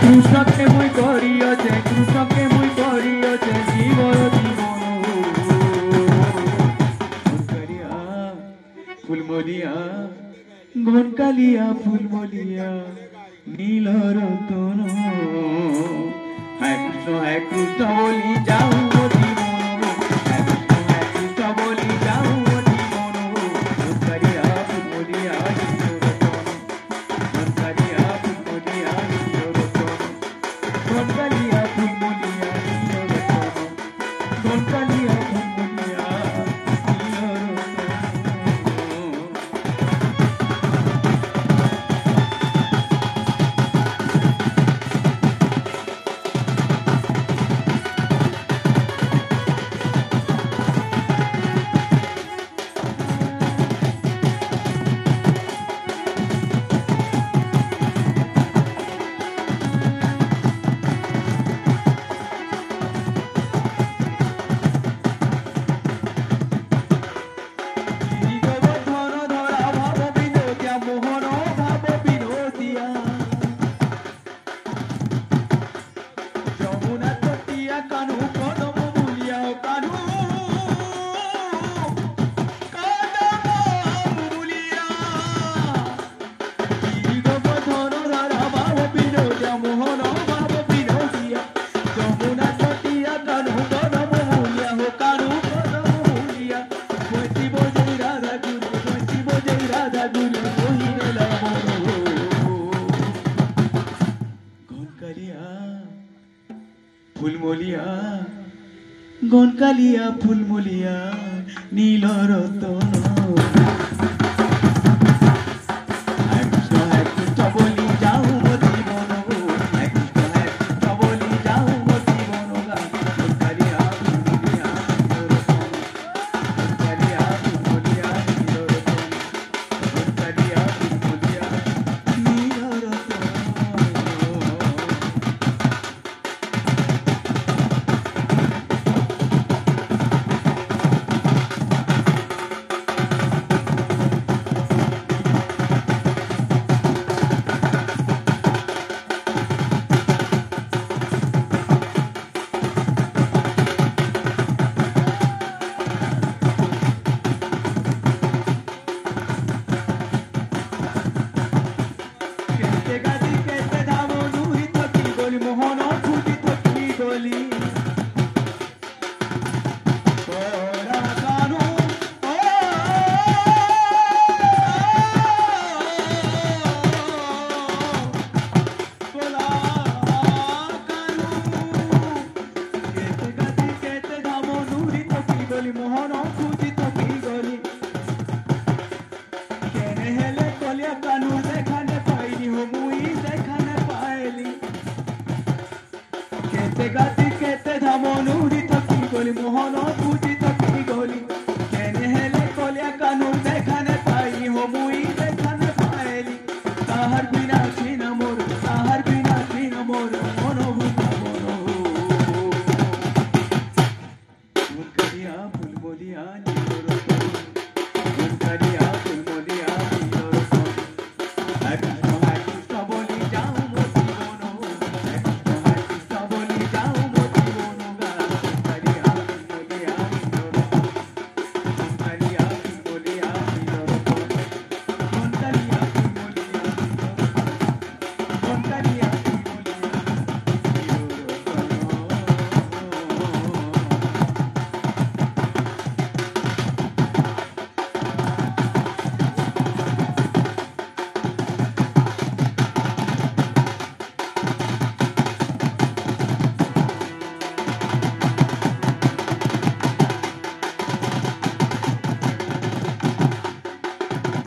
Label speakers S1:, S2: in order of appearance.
S1: কৃষ্ণকে মুই করিয়াছে কৃষ্ণকে মুই করিয়াছে জীবন জীবন ঘনকালিয়া ফুলমলিয়া ঘনকালিয়া ফুলমলিয়া নীল রতন হ্যাঁ কৃষ্ণ বলি যাও জীবন হ্যাঁ কৃষ্ণ বলি যাও জীবন ঘনকালিয়া ফুলমলিয়া নীল রতন ঘনকালিয়া ফুলমলিয়া নীল রতন ঘনকালিয়া ফুলমলিয়া নীল রতন ঘনকালিয়া ফুলমলিয়া নীল রতন ফুলমলিয়া ঘনকালিয়া ফুলমলিয়া নীল রতন কেতে গাতি কেতে ধামনুরি থকি গলি মোহন